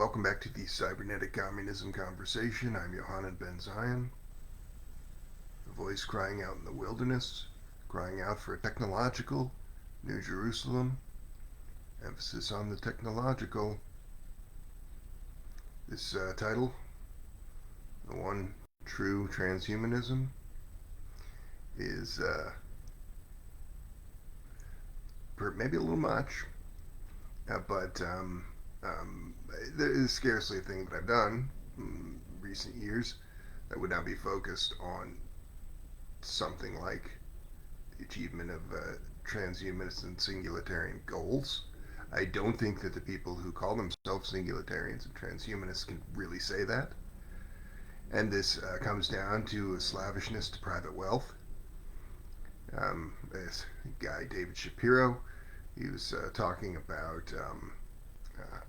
Welcome back to the cybernetic communism conversation. I'm Yohanan Ben Zion, the voice crying out in the wilderness, crying out for a technological New Jerusalem. Emphasis on the technological. This title, The One True Transhumanism, is maybe a little much, but there is scarcely a thing that I've done in recent years that would not be focused on something like the achievement of transhumanist and singularitarian goals. I don't think that the people who call themselves singularitarians and transhumanists can really say that. And this comes down to a slavishness to private wealth. This guy, David Shapiro, he was talking about,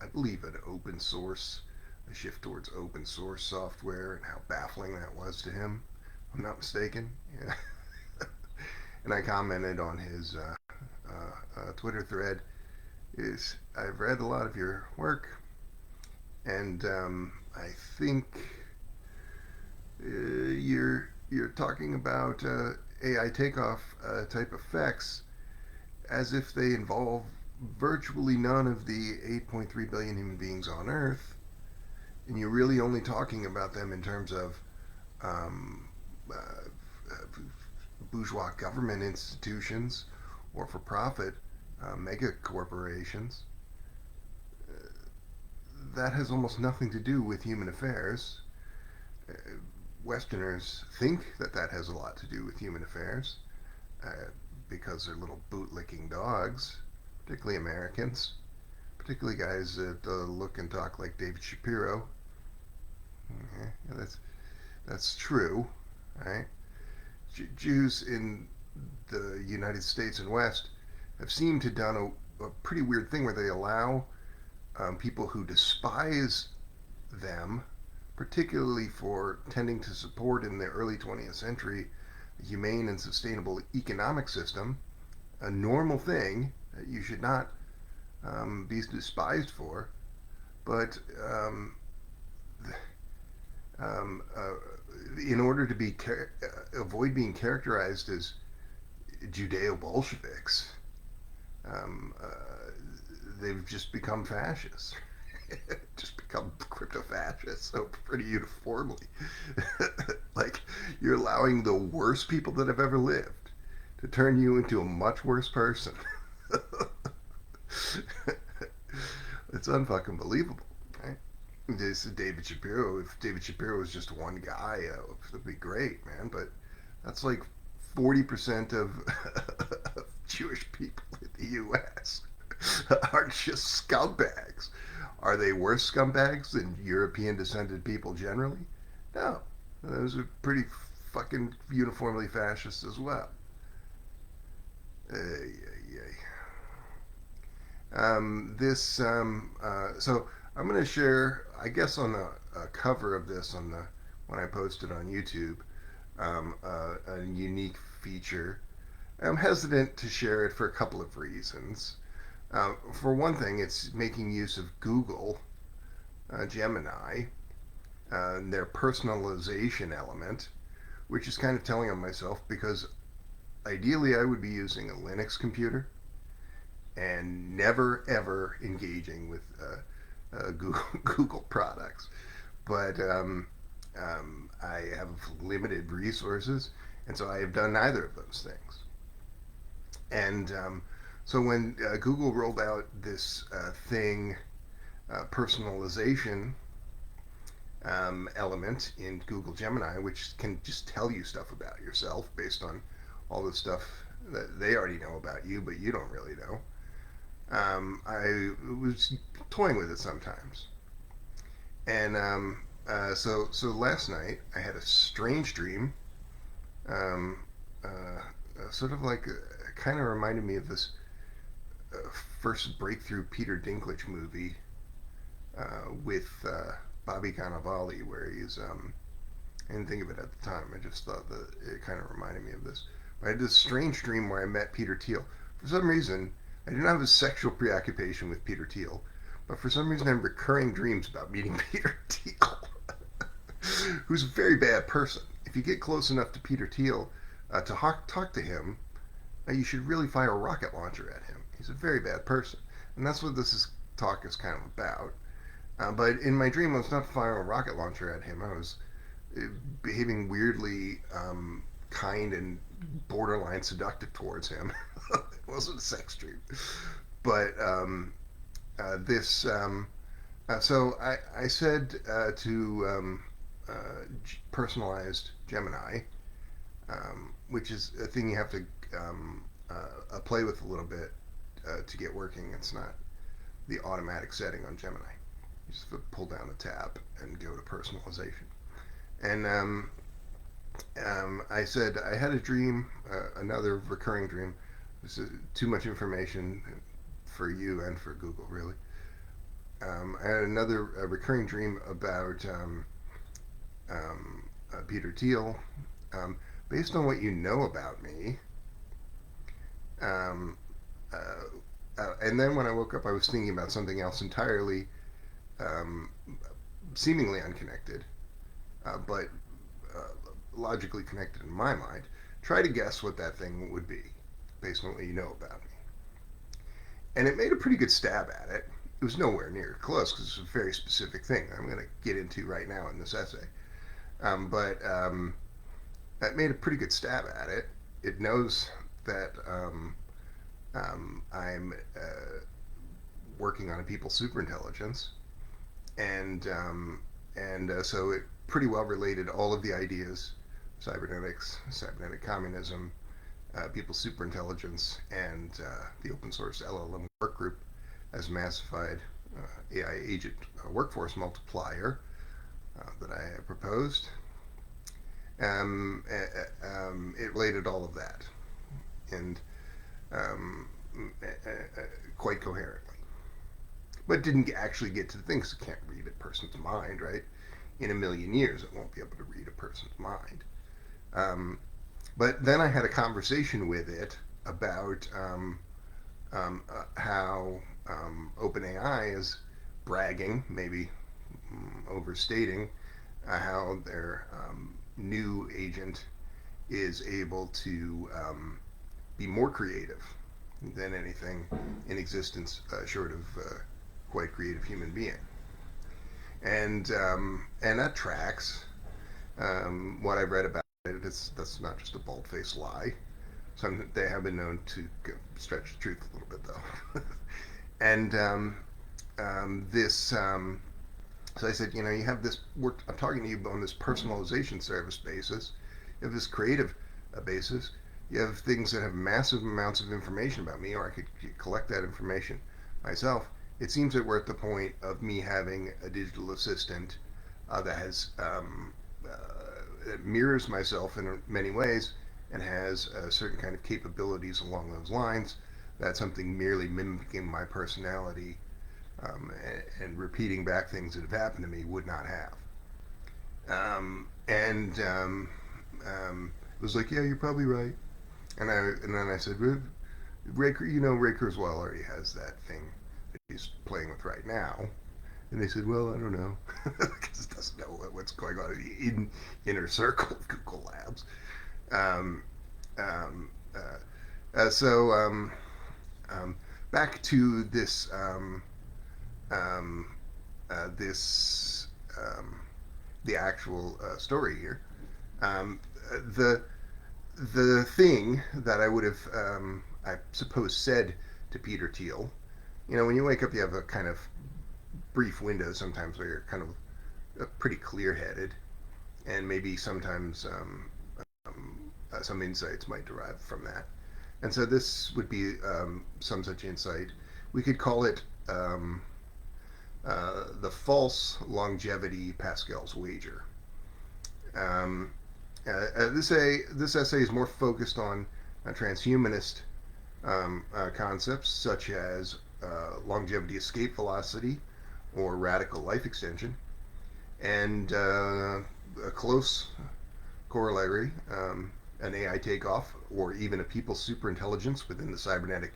I believe, an open source, a shift towards open source software, and how baffling that was to him. If I'm not mistaken. Yeah. And I commented on his Twitter thread, I've read a lot of your work, and I think you're talking about AI takeoff type effects as if they involve virtually none of the 8.3 billion human beings on Earth, and you're really only talking about them in terms of bourgeois government institutions or for-profit mega corporations. That has almost nothing to do with human affairs. Westerners think that has a lot to do with human affairs because they're little bootlicking dogs, particularly Americans, particularly guys that look and talk like David Shapiro. Yeah, that's true, right? Jews in the United States and West have seemed to have done a pretty weird thing where they allow people who despise them, particularly for tending to support in the early 20th century a humane and sustainable economic system, a normal thing that you should not be despised for, but in order to be avoid being characterized as Judeo-Bolsheviks, they've just become fascists. Just become crypto-fascists so pretty uniformly. Like, you're allowing the worst people that have ever lived to turn you into a much worse person. It's unfucking believable, right? This is David Shapiro. If David Shapiro was just one guy, that'd be great, man. But that's like 40% of Jewish people in the U.S. are just scumbags. Are they worse scumbags than European descended people generally? No. Those are pretty fucking uniformly fascist as well. So I'm going to share, I guess, on the cover of this when I posted on YouTube, a unique feature. I'm hesitant to share it for a couple of reasons. For one thing, it's making use of Google Gemini, their personalization element, which is kind of telling on myself because ideally I would be using a Linux computer and never ever engaging with Google products. But I have limited resources, and so I have done neither of those things. And so when Google rolled out this personalization element in Google Gemini, which can just tell you stuff about yourself based on all the stuff that they already know about you, but you don't really know. I was toying with it sometimes, and so last night I had a strange dream, sort of like kind of reminded me of this first breakthrough Peter Dinklage movie with Bobby Cannavale, where he's I didn't think of it at the time. I just thought that it kind of reminded me of this. But I had this strange dream where I met Peter Thiel. For some reason, I did not have a sexual preoccupation with Peter Thiel, but for some reason I have recurring dreams about meeting Peter Thiel, who's a very bad person. If you get close enough to Peter Thiel to talk to him, you should really fire a rocket launcher at him. He's a very bad person, and that's what talk is kind of about. But in my dream, I was not firing a rocket launcher at him. I was behaving weirdly kind and borderline seductive towards him. It wasn't a sex dream, but this. So I said to personalized Gemini, which is a thing you have to play with a little bit to get working. It's not the automatic setting on Gemini. You just pull down the tab and go to personalization. And I said I had a dream, another recurring dream. This is too much information for you and for Google, really. I had another recurring dream about Peter Thiel. Based on what you know about me, um, and then when I woke up, I was thinking about something else entirely, um, seemingly unconnected, but logically connected in my mind. Try to guess what that thing would be based on what you know about me. And it made a pretty good stab at it. It was nowhere near close because it's a very specific thing I'm going to get into right now in this essay. But that made a pretty good stab at it. It knows that I'm working on a people's superintelligence, and so it pretty well related all of the ideas, cybernetics, cybernetic communism, people's superintelligence, and the open source LLM work group as massified AI agent workforce multiplier that I proposed. It related all of that, and quite coherently, but didn't actually get to the things. It can't read a person's mind, right? In a million years, it won't be able to read a person's mind. But then I had a conversation with it about how OpenAI is bragging, maybe overstating, how their new agent is able to be more creative than anything in existence, short of quite creative human being, and that tracks what I've read about it. That's not just a bald-faced lie. They have been known to stretch the truth a little bit, though. And this, so I said, you have this. I'm talking to you on this personalization service basis. You have this creative basis. You have things that have massive amounts of information about me, or I could collect that information myself. It seems that we're at the point of me having a digital assistant that has that mirrors myself in many ways and has a certain kind of capabilities along those lines. That something merely mimicking my personality and repeating back things that have happened to me would not have. It was like, yeah, you're probably right. And then I said, Ray Kurzweil already has that thing that he's playing with right now. And they said, well, I don't know, because it doesn't know what's going on in the inner circle of Google Labs. Back to this the actual story here. The thing that I would have, I suppose, said to Peter Thiel, when you wake up, you have a kind of brief window sometimes where you're kind of pretty clear-headed, and maybe sometimes some insights might derive from that. And so this would be some such insight. We could call it the false longevity Pascal's wager. This essay is more focused on transhumanist concepts such as longevity escape velocity or radical life extension, and a close corollary, an AI takeoff, or even a people's superintelligence within the cybernetic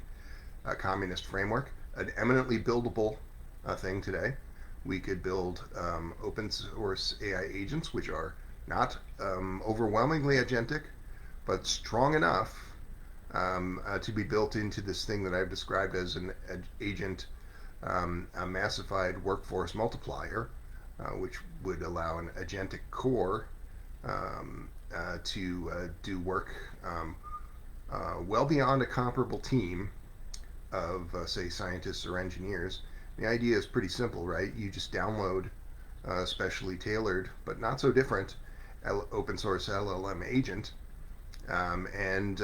communist framework, an eminently buildable thing today. We could build open source AI agents, which are not overwhelmingly agentic, but strong enough to be built into this thing that I've described as an agent a massified workforce multiplier, which would allow an agentic core to do work well beyond a comparable team of, say, scientists or engineers. The idea is pretty simple, right? You just download a specially tailored, but not so different, open source LLM agent. And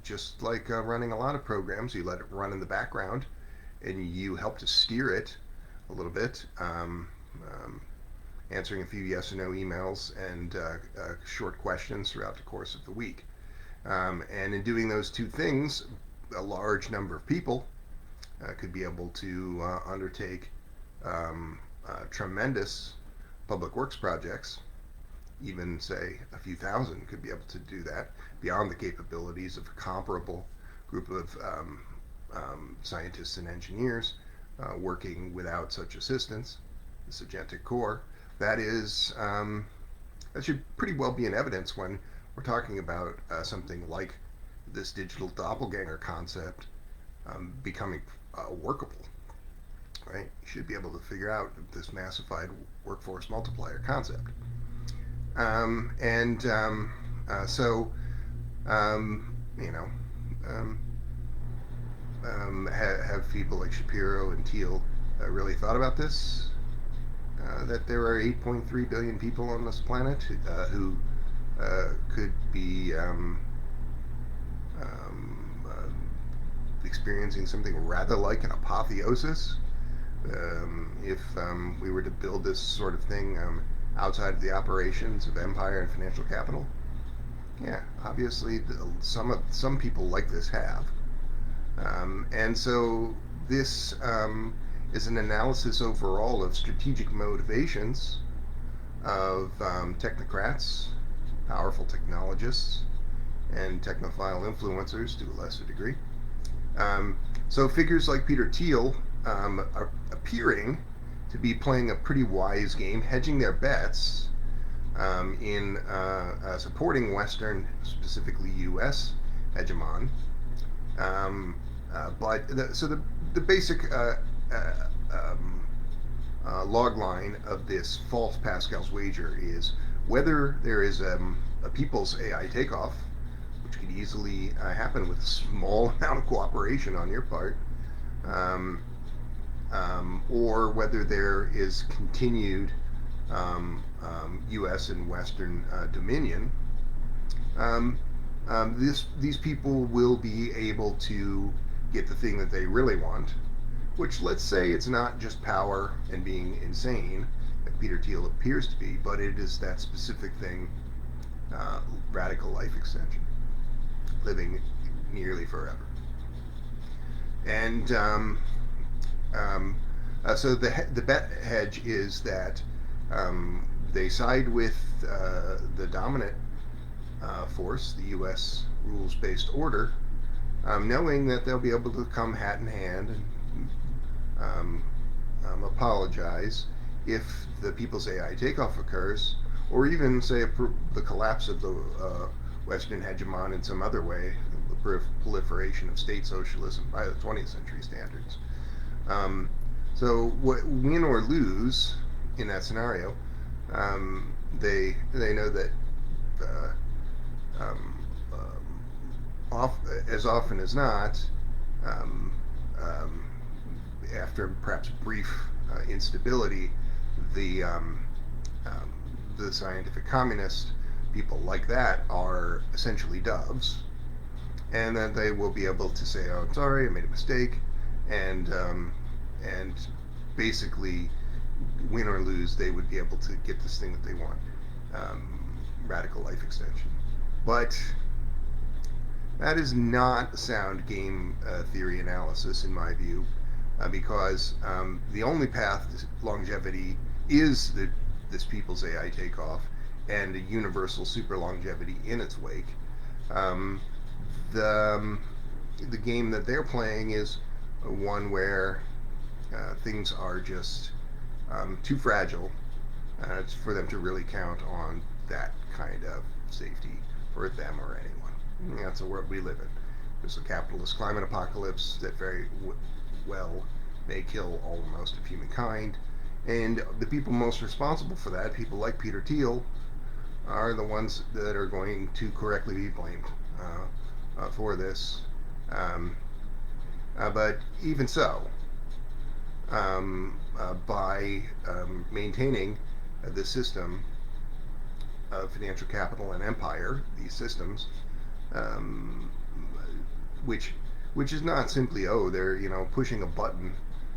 just like running a lot of programs, you let it run in the background and you help to steer it a little bit, answering a few yes or no emails and short questions throughout the course of the week. And in doing those two things, a large number of people could be able to undertake tremendous public works projects. Even, say, a few thousand could be able to do that beyond the capabilities of a comparable group of scientists and engineers working without such assistance, this agentic core. That should pretty well be in evidence when we're talking about something like this digital doppelganger concept becoming workable, right? You should be able to figure out this massified workforce multiplier concept. Have people like Shapiro and Thiel really thought about this? That there are 8.3 billion people on this planet who could be experiencing something rather like an apotheosis if we were to build this sort of thing outside of the operations of empire and financial capital. Yeah, obviously some people like this have. And so this is an analysis overall of strategic motivations of technocrats, powerful technologists, and technophile influencers to a lesser degree. So figures like Peter Thiel are appearing to be playing a pretty wise game, hedging their bets in supporting Western, specifically U.S. hegemon. The basic log line of this false Pascal's wager is whether there is a people's AI takeoff, which could easily happen with a small amount of cooperation on your part, or whether there is continued U.S. and Western dominion. These people will be able to get the thing that they really want, which, let's say, it's not just power and being insane, like Peter Thiel appears to be, but it is that specific thing, radical life extension, living nearly forever. And so the bet hedge is that they side with the dominant force, the U.S. rules-based order, knowing that they'll be able to come hat in hand and apologize if the people's AI takeoff occurs, or even, say, the collapse of the Western hegemon in some other way, the proliferation of state socialism by the 20th century standards. So win or lose in that scenario, they know that as often as not, after perhaps brief instability, the scientific communist people like that are essentially doves, and then they will be able to say, "Oh, sorry, I made a mistake," and basically, win or lose, they would be able to get this thing that they want, radical life extension. But that is not a sound game theory analysis, in my view, because the only path to longevity is this people's AI takeoff and a universal super longevity in its wake. The game that they're playing is one where Things are just too fragile for them to really count on that kind of safety for them or anyone. And that's the world we live in. There's a capitalist climate apocalypse that very well may kill all or most of humankind. And the people most responsible for that, people like Peter Thiel, are the ones that are going to correctly be blamed for this. Um, but even so, by maintaining the system of financial capital and empire, these systems, um, which which is not simply they're pushing a button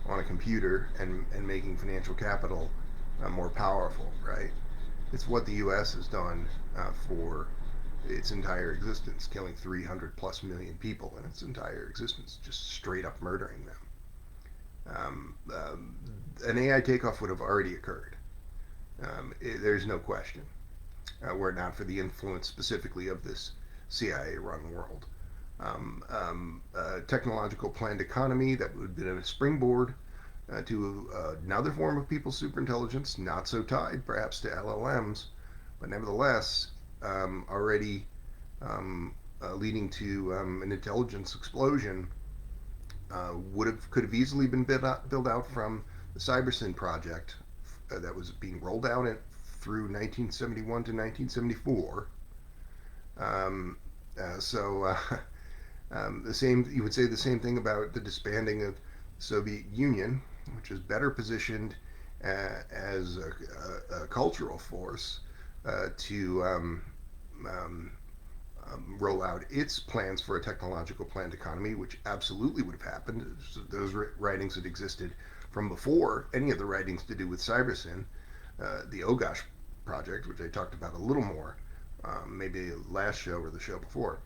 on a computer and making financial capital more powerful, right? It's what the U.S. has done for its entire existence, killing 300 plus million people in its entire existence, just straight up murdering them. An AI takeoff would have already occurred. There's no question. Were it not for the influence specifically of this CIA-run world. Technological planned economy that would have been a springboard to another form of people's superintelligence, not so tied perhaps to LLMs, but nevertheless already leading to an intelligence explosion could have easily been built out from the CyberSyn project that was being rolled out through 1971 to 1974. Um, so the same you would say the same thing about the disbanding of the Soviet Union, which is better positioned as a cultural force to um, roll out its plans for a technological planned economy, which absolutely would have happened. So those writings had existed from before any of the writings to do with CyberSyn, the Ogash project, which I talked about a little more, maybe last show or the show before,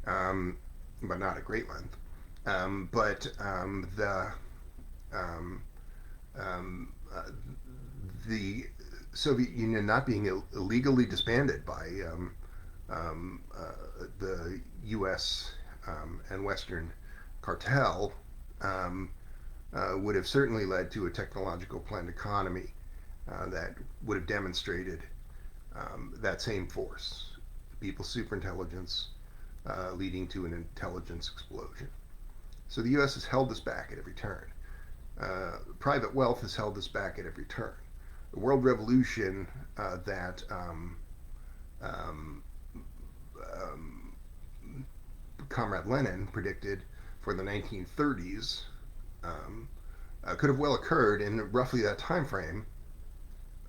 but not at great length. But um, um, uh, the Soviet Union not being illegally disbanded by the U.S. And Western cartel would have certainly led to a technological planned economy that would have demonstrated that same force, people's superintelligence leading to an intelligence explosion. So the U.S. has held this back at every turn. Private wealth has held this back at every turn. The world revolution that um, um, Comrade Lenin predicted for the 1930s could have well occurred in roughly that time frame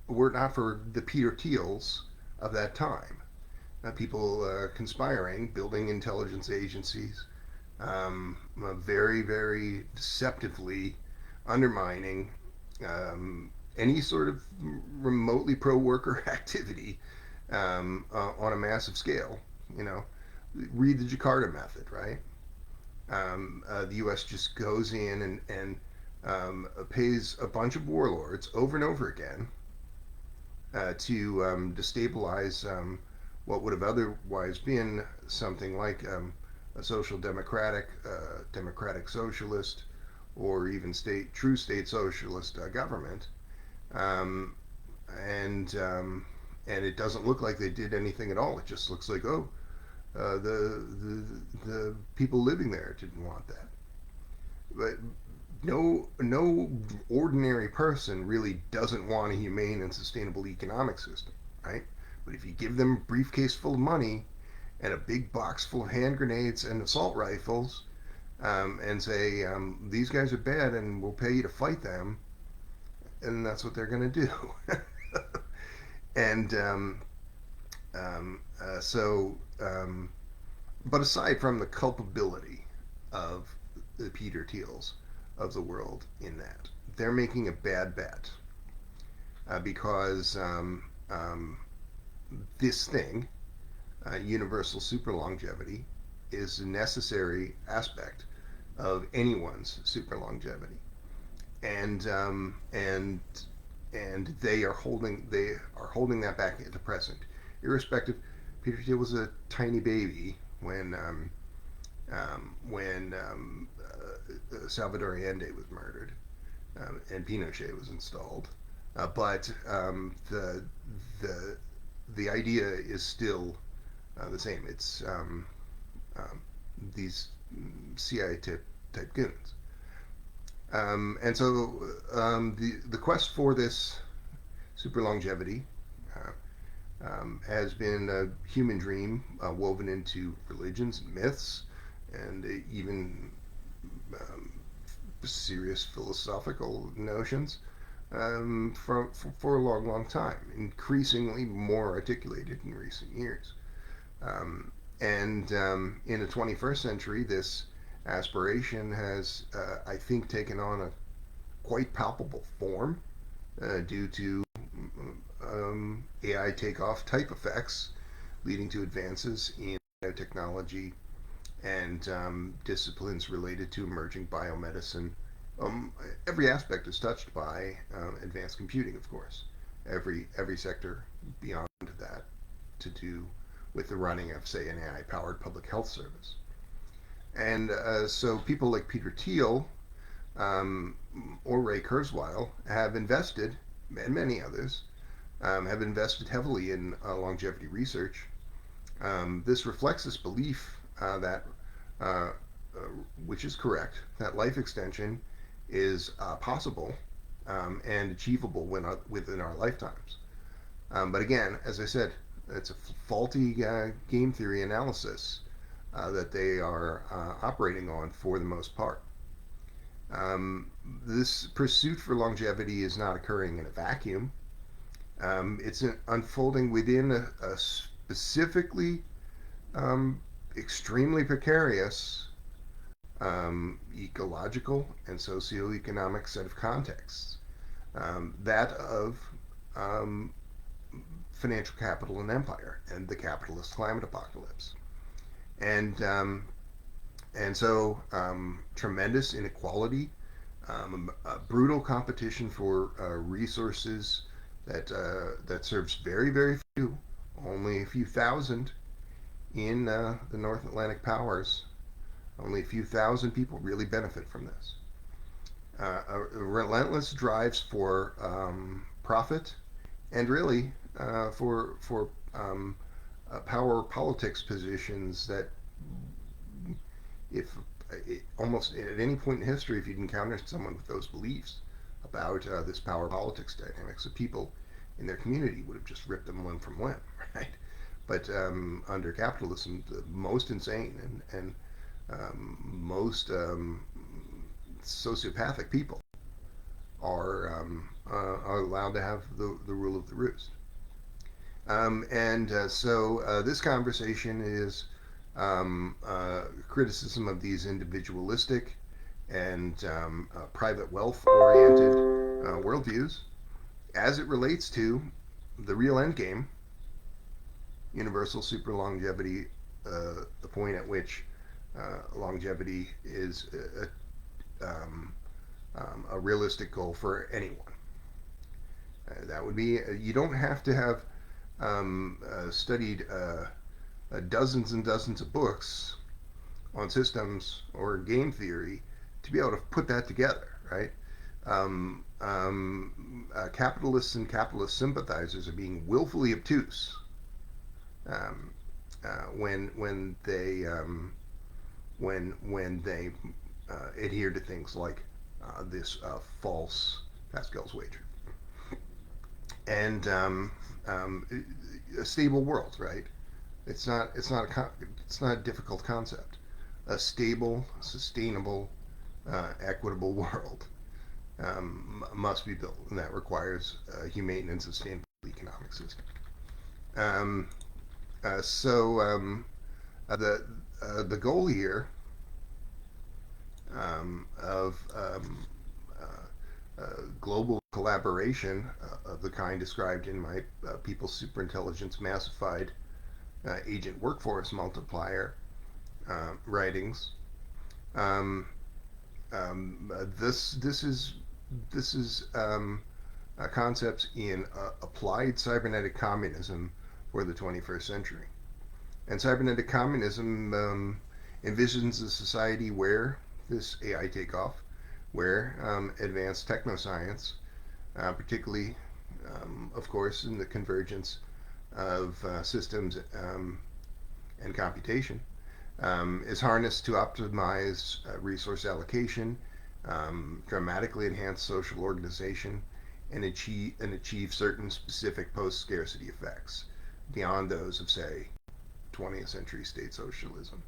were it not for the Peter Thiels of that time. People conspiring, building intelligence agencies, very, very deceptively undermining any sort of remotely pro-worker activity on a massive scale. You know, read the Jakarta method, right? The U.S. just goes in and pays a bunch of warlords over and over again to destabilize what would have otherwise been something like a social democratic socialist, or even true state socialist government, um, and and it doesn't look like they did anything at all. It just looks like the people living there didn't want that. But no ordinary person really doesn't want a humane and sustainable economic system, right? But if you give them a briefcase full of money and a big box full of hand grenades and assault rifles, and say these guys are bad and we'll pay you to fight them, and that's what they're going to do. And so, but aside from the culpability of the Peter Thiels of the world in that, they're making a bad bet because this thing, universal super longevity, is a necessary aspect of anyone's super longevity, and they are holding that back at the present, irrespective. Peter Thiel was a tiny baby when Salvador Allende was murdered. and Pinochet was installed. But the the idea is still the same. It's um, these CIA type goons. And so the quest for this super longevity has been a human dream woven into religions and myths and even um, serious philosophical notions for a long, long time, increasingly more articulated in recent years. And in the 21st century, this aspiration has, I think, taken on a quite palpable form due to AI takeoff type effects, leading to advances in biotechnology and disciplines related to emerging biomedicine. Um, every aspect is touched by advanced computing, of course. Every sector beyond that to do with the running of, say, an AI-powered public health service. And so people like Peter Thiel um, or Ray Kurzweil have invested, and many others, have invested heavily in longevity research. This reflects this belief that, uh, uh, which is correct, that life extension is possible and achievable within our lifetimes. But again, as I said, it's a faulty game theory analysis that they are operating on for the most part. Um, this pursuit for longevity is not occurring in a vacuum. It's unfolding within a specifically um, extremely precarious ecological and socioeconomic set of contexts. That of um, financial capital and empire and the capitalist climate apocalypse. And tremendous inequality, brutal competition for resources that serves very very few, only a few thousand in the North Atlantic powers. Only a few thousand people really benefit from this. Relentless drives for profit and really for power politics positions that if almost at any point in history, if you'd encountered someone with those beliefs about this power politics dynamics, the people in their community would have just ripped them limb from limb, right? But under capitalism, the most insane and most sociopathic people are allowed to have the rule of the roost. And this conversation is criticism of these individualistic and private wealth oriented worldviews as it relates to the real end game, universal super longevity, the point at which longevity is a realistic goal for anyone. That would be, you don't have to have studied dozens and dozens of books on systems or game theory to be able to put that together, right? Capitalists and capitalist sympathizers are being willfully obtuse when they adhere to things like this false Pascal's wager and a stable world, right? It's not a difficult concept. A stable, sustainable, equitable world must be built, and that requires a humane and sustainable economic system. Um, so the goal here of global collaboration of the kind described in my People's Superintelligence Massified Agent Workforce Multiplier writings. Um, this is concepts in applied cybernetic communism for the 21st century. And cybernetic communism envisions a society where this AI takeoff where advanced technoscience, particularly, of course, in the convergence of systems and computation, is harnessed to optimize resource allocation, dramatically enhance social organization, and achieve certain specific post-scarcity effects beyond those of, say, 20th century state socialism.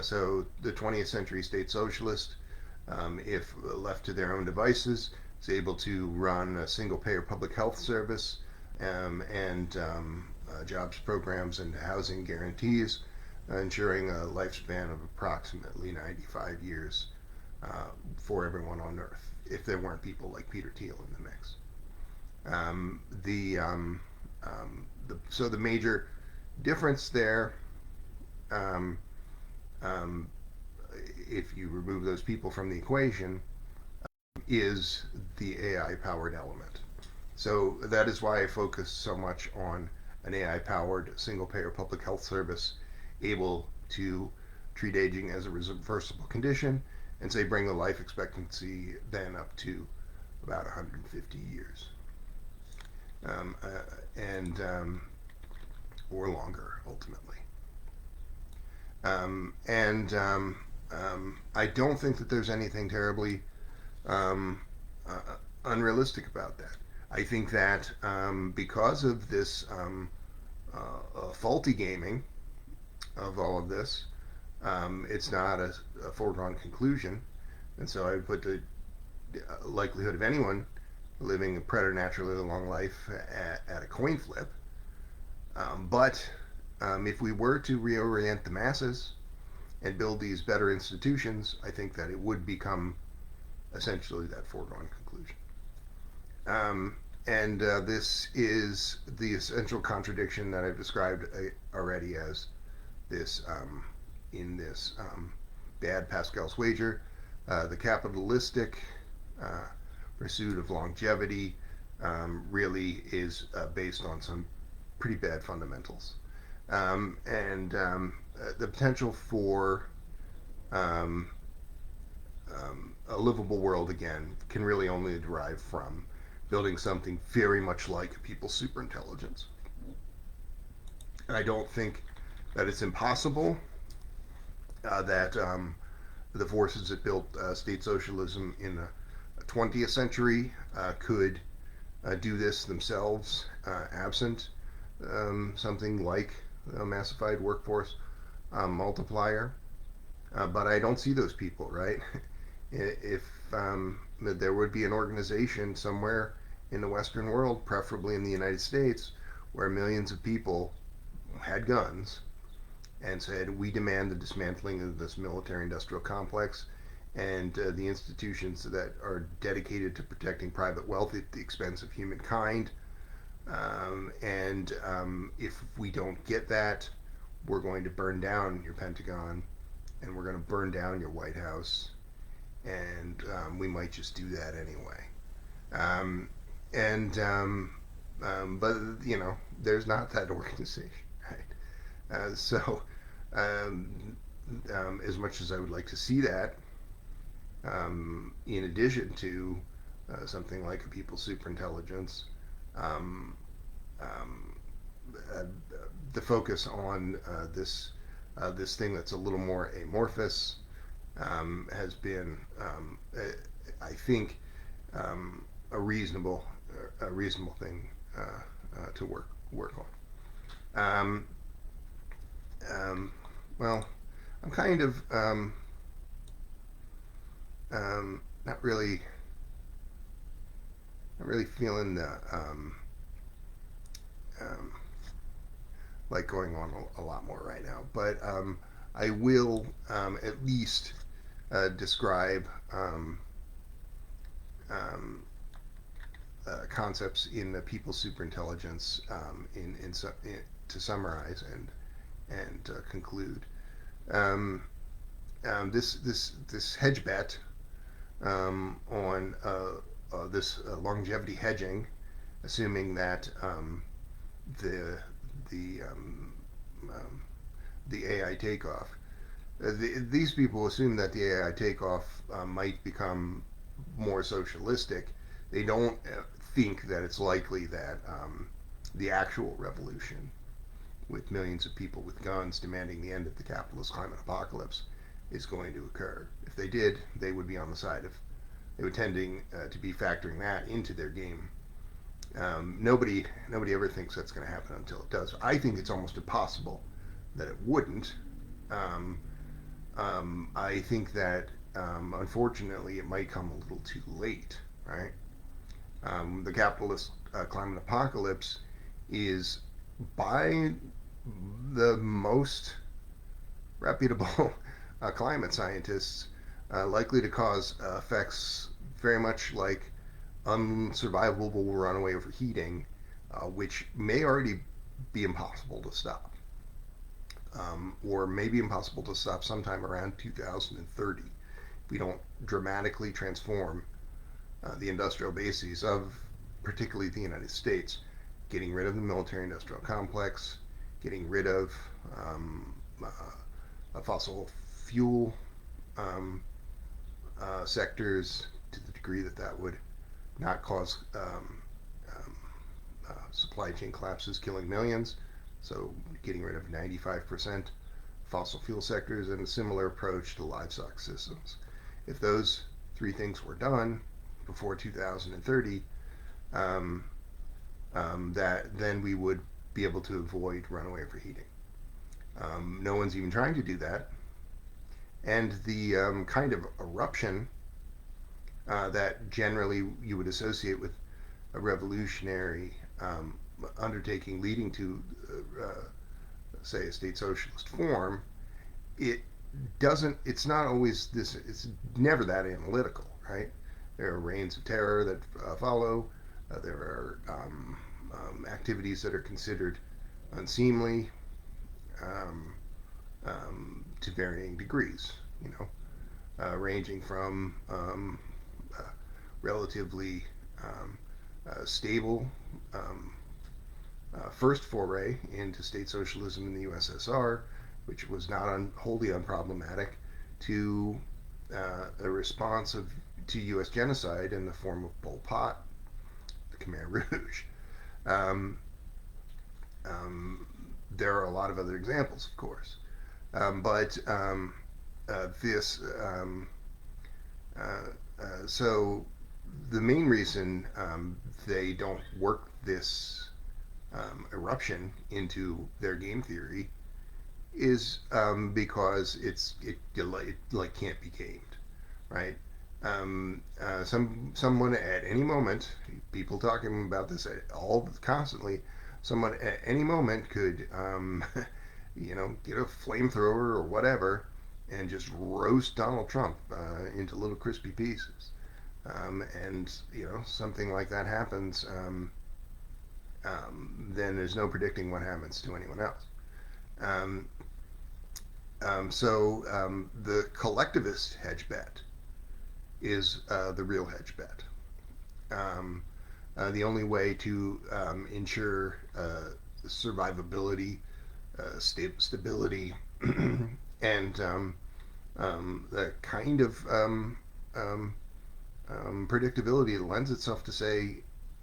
So the 20th century state socialist, if left to their own devices, is able to run a single-payer public health service and jobs programs and housing guarantees, ensuring a lifespan of approximately 95 years for everyone on Earth, if there weren't people like Peter Thiel in the mix. So the major difference there, um, um, if you remove those people from the equation, is the AI-powered element. So that is why I focus so much on an AI-powered single-payer public health service able to treat aging as a reversible condition and say bring the life expectancy then up to about 150 years. And or longer ultimately. I don't think that there's anything terribly um, unrealistic about that. I think that because of this faulty gaming of all of this, it's not a foregone conclusion. And so I would put the likelihood of anyone living a preternaturally long life at a coin flip. But if we were to reorient the masses and build these better institutions, I think that it would become essentially that foregone conclusion. And this is the essential contradiction that I've described already as this in this bad Pascal's wager. The capitalistic pursuit of longevity really is based on some pretty bad fundamentals. The potential for a livable world again can really only derive from building something very much like people's superintelligence. I don't think that it's impossible that the forces that built state socialism in the 20th century could do this themselves, absent something like a massified workforce multiplier. But I don't see those people, right? If there would be an organization somewhere in the Western world, preferably in the United States, where millions of people had guns and said, we demand the dismantling of this military industrial complex and the institutions that are dedicated to protecting private wealth at the expense of humankind. If we don't get that, we're going to burn down your Pentagon and we're going to burn down your White House, and we might just do that anyway. But you know, there's not that organization, right? As much as I would like to see that, in addition to something like a people's superintelligence, um, um, uh, the focus on this thing that's a little more amorphous has been, I think, a reasonable thing to work on. Well, I'm kind of not really feeling the like going on a lot more right now, but I will at least describe concepts in the people's superintelligence to summarize and conclude. This hedge bet on this longevity hedging, assuming that the the AI takeoff these people assume that the AI takeoff might become more socialistic. They don't think that it's likely that the actual revolution, with millions of people with guns demanding the end of the capitalist climate apocalypse, is going to occur. If they did, they would be on the side of, they would tending to be factoring that into their game. Nobody ever thinks that's going to happen until it does. I think it's almost impossible that it wouldn't. Um, I think that unfortunately it might come a little too late, right? The capitalist climate apocalypse is, by the most reputable climate scientists, likely to cause effects very much like unsurvivable runaway overheating, which may already be impossible to stop, or maybe impossible to stop sometime around 2030 if we don't dramatically transform the industrial bases of particularly the United States, getting rid of the military industrial complex, getting rid of fossil fuel um, sectors to the degree that that would not cause supply chain collapses, killing millions. So, getting rid of 95% fossil fuel sectors, and a similar approach to livestock systems. If those three things were done before 2030, um, that then we would be able to avoid runaway overheating. No one's even trying to do that, and the kind of eruption that generally you would associate with a revolutionary undertaking leading to, say, a state socialist form, it doesn't. It's not always this. It's never that analytical, right? There are reigns of terror that follow. There are activities that are considered unseemly, um, to varying degrees. You know, ranging from uh, relatively stable um, first foray into state socialism in the USSR, which was not wholly unproblematic, to a response to U.S. genocide in the form of Pol Pot, the Khmer Rouge. Um, there are a lot of other examples, of course, but this so the main reason they don't work this eruption into their game theory is because it like can't be gamed, right? Someone at any moment, people talking about this all constantly, someone at any moment could get a flamethrower or whatever and just roast Donald Trump into little crispy pieces. And something like that happens, then there's no predicting what happens to anyone else. Um, the collectivist hedge bet is the real hedge bet. Um, the only way to ensure survivability, stability, and the kind of predictability that lends itself to, say,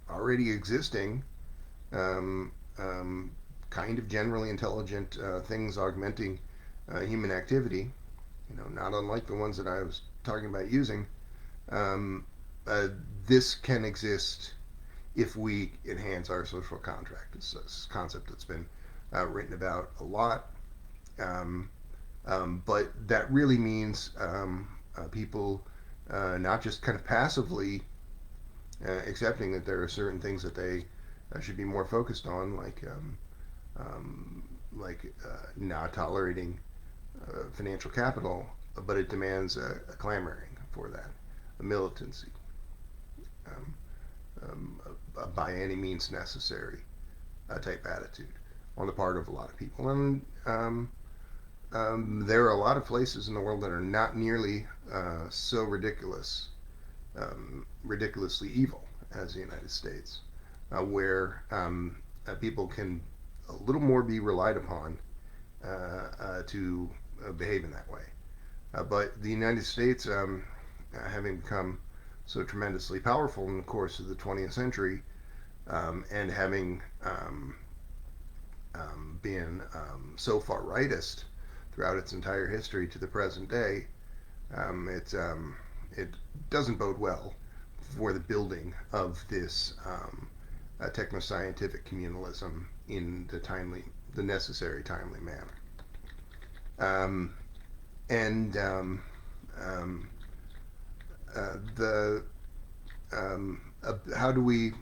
already existing um, um, kind of generally intelligent things augmenting human activity, not unlike the ones that I was talking about using. Um, this can exist if we enhance our social contract. It's a concept that's been written about a lot, um, but that really means people not just kind of passively accepting that there are certain things that they should be more focused on, like not tolerating financial capital, but it demands a clamoring for that, a militancy, um, a by any means necessary type attitude on the part of a lot of people. And there are a lot of places in the world that are not nearly so ridiculously evil as the United States, where people can a little more be relied upon to behave in that way. But the United States, having become so tremendously powerful in the course of the 20th century, and having been so far rightist throughout its entire history to the present day, it doesn't bode well for the building of this techno-scientific communalism in the necessary, timely manner. Um, and um, the how do we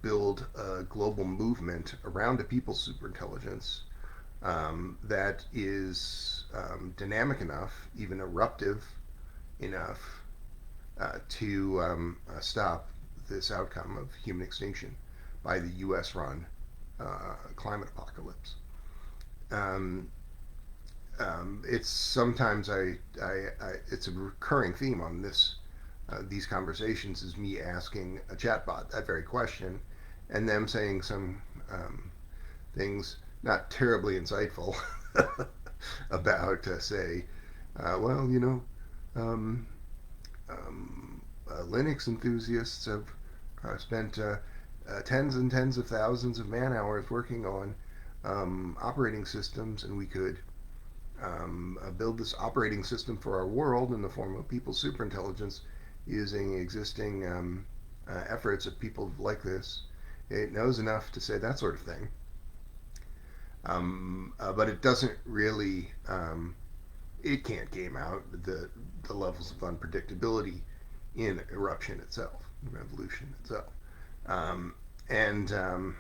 build a global movement around a people's superintelligence that is dynamic enough, even eruptive enough, to stop this outcome of human extinction by the U.S. run climate apocalypse. Um, it's sometimes it's a recurring theme on these conversations is me asking a chatbot that very question, and them saying some things not terribly insightful about, say, well, um, Linux enthusiasts have spent tens and tens of thousands of man hours working on operating systems, and we could build this operating system for our world in the form of people's superintelligence using existing efforts of people like this. It knows enough to say that sort of thing, but it doesn't really. It can't game out the levels of unpredictability in eruption itself, revolution itself, um, and so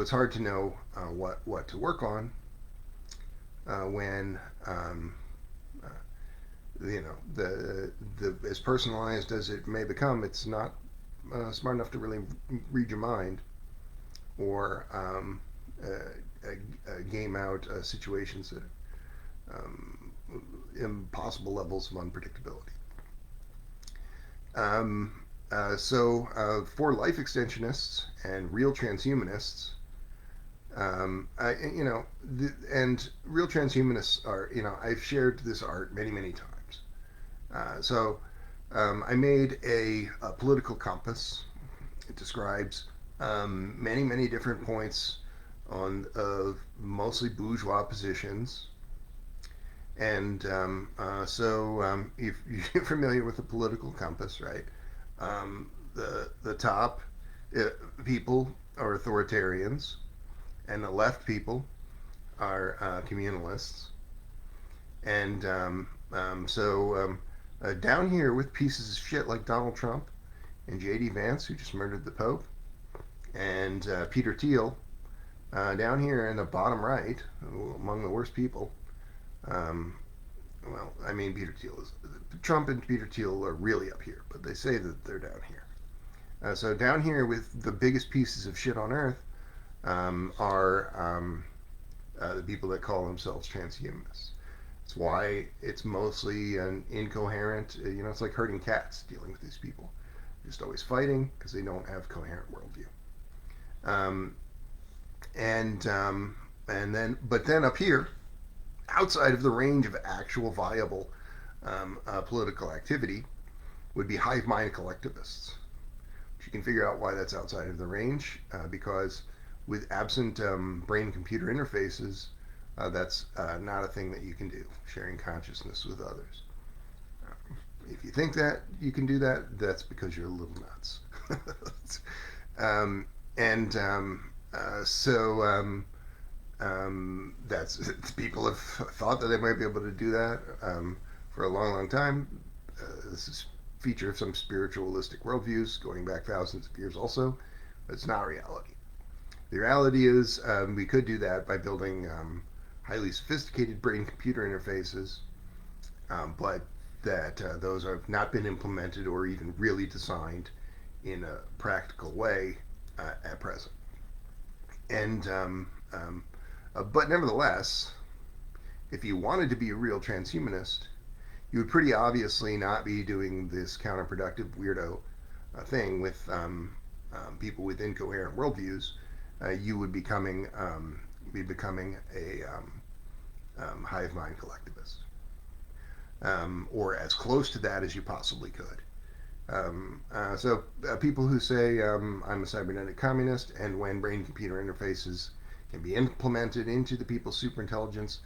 it's hard to know what to work on when uh, the as personalized as it may become, it's not smart enough to really read your mind or game out situations that um, impossible levels of unpredictability. For life extensionists and real transhumanists, and real transhumanists are, I've shared this art many, many times. I made a political compass. It describes many, many different points on of mostly bourgeois positions. And if you're familiar with the political compass, right? The top people are authoritarians, and the left people are communalists. And down here with pieces of shit like Donald Trump and J.D. Vance, who just murdered the Pope, and Peter Thiel, down here in the bottom right, among the worst people. Um, well, I mean, Trump and Peter Thiel are really up here, but they say that they're down here. So down here with the biggest pieces of shit on earth are the people that call themselves transhumanists. It's why it's mostly an incoherent, it's like herding cats dealing with these people. They're just always fighting because they don't have coherent worldview. Um, but then up here, outside of the range of actual viable political activity, would be hive mind collectivists. You can figure out why that's outside of the range because with absent brain-computer interfaces, that's not a thing that you can do, sharing consciousness with others. If you think that you can do that, that's because you're a little nuts. um, and so that's people have thought that they might be able to do that for a long, long time. This is a feature of some spiritualistic worldviews going back thousands of years also, but it's not reality. The reality is we could do that by building highly sophisticated brain-computer interfaces, but that those have not been implemented or even really designed in a practical way at present. And but nevertheless, if you wanted to be a real transhumanist, you would pretty obviously not be doing this counterproductive weirdo thing with people with incoherent worldviews. You would be becoming hive mind collectivist, or as close to that as you possibly could. People who say I'm a cybernetic communist, and when brain-computer interfaces can be implemented into the people's superintelligence,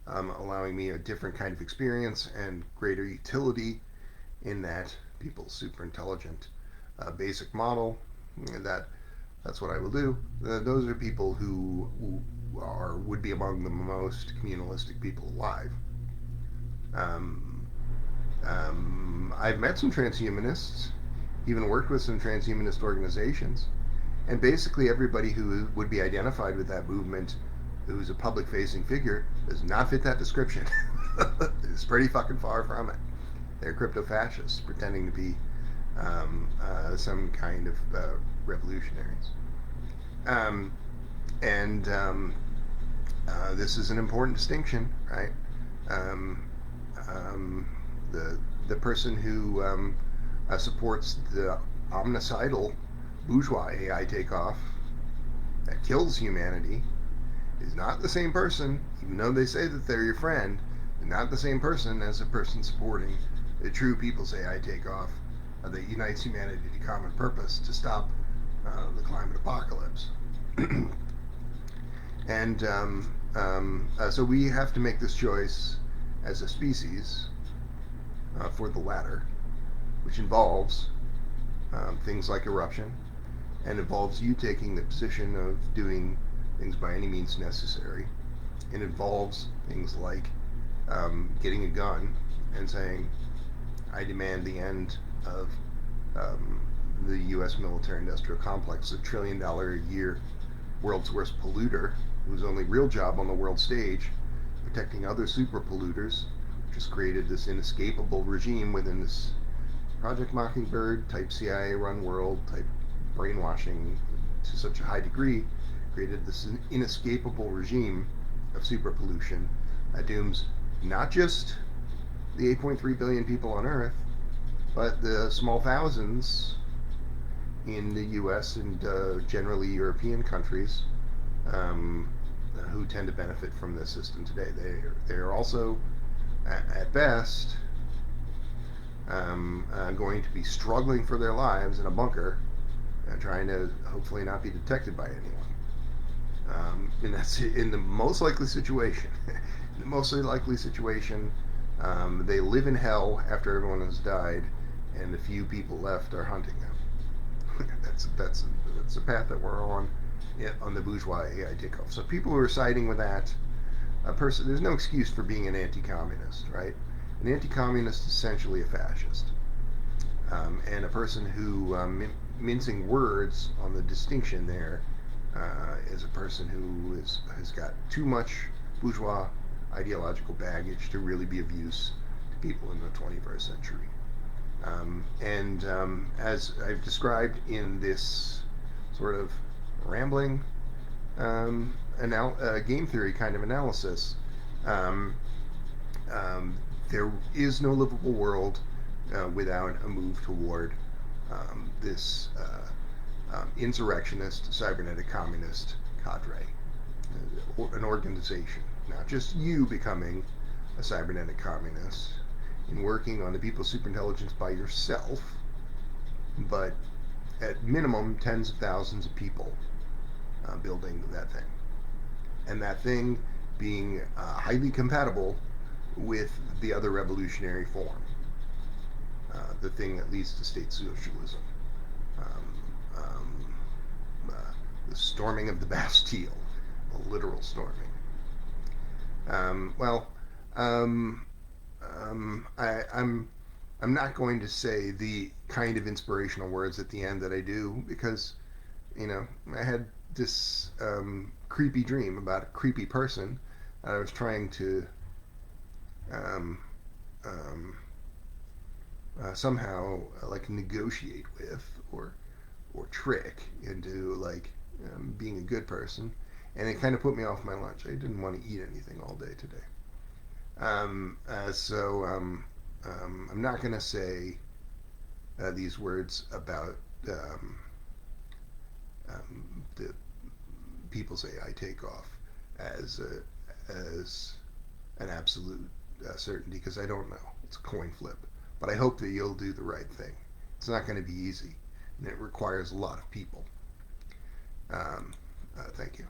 allowing me a different kind of experience and greater utility in that people's superintelligent basic model, that that's what I will do. Those are people who would be among the most communalistic people alive. Um, I've met some transhumanists, even worked with some transhumanist organizations, and basically everybody who would be identified with that movement, who's a public-facing figure, does not fit that description. It's pretty fucking far from it. They're crypto-fascists pretending to be some kind of revolutionaries. Um, and this is an important distinction, right? Um, um, the person who supports the omnicidal bourgeois AI takeoff that kills humanity is not the same person, even though they say that they're your friend, they're not the same person as a person supporting the true people's AI takeoff that unites humanity to common purpose to stop the climate apocalypse. So we have to make this choice as a species for the latter, which involves things like eruption, and involves you taking the position of doing things by any means necessary. It involves things like getting a gun and saying, I demand the end of the U.S. military-industrial complex, $1 trillion a year world's worst polluter, whose only real job on the world stage, protecting other super polluters, which has created this inescapable regime within this Project Mockingbird type CIA run world, type brainwashing to such a high degree, created this inescapable regime of super pollution that dooms not just the 8.3 billion people on Earth, but the small thousands in the US and generally European countries who tend to benefit from this system today. They're also, at best, going to be struggling for their lives in a bunker, trying to hopefully not be detected by anyone. And that's in the most likely situation. In the most likely situation, they live in hell after everyone has died, and the few people left are hunting them. that's the path that we're on the bourgeois AI takeoff. So people who are siding with that person, there's no excuse for being an anti-communist, right? An anti-communist is essentially a fascist, and a person who mincing words on the distinction there is a person who has got too much bourgeois ideological baggage to really be of use to people in the 21st century. As I've described in this sort of rambling game theory kind of analysis, there is no livable world without a move toward this insurrectionist, cybernetic communist cadre, an organization. Not just you becoming a cybernetic communist and working on the people's superintelligence by yourself, but at minimum tens of thousands of people building that thing. And that thing being highly compatible with the other revolutionary form, the thing that leads to state socialism, the storming of the Bastille, a literal storming. I'm not going to say the kind of inspirational words at the end that I do, because I had this creepy dream about a creepy person I was trying to somehow like negotiate with or trick into like being a good person, and it kind of put me off my lunch. I didn't want to eat anything all day today. I'm not going to say these words about the people's AI takeoff as an absolute certainty because I don't know. It's a coin flip. But I hope that you'll do the right thing. It's not going to be easy, and it requires a lot of people. Thank you.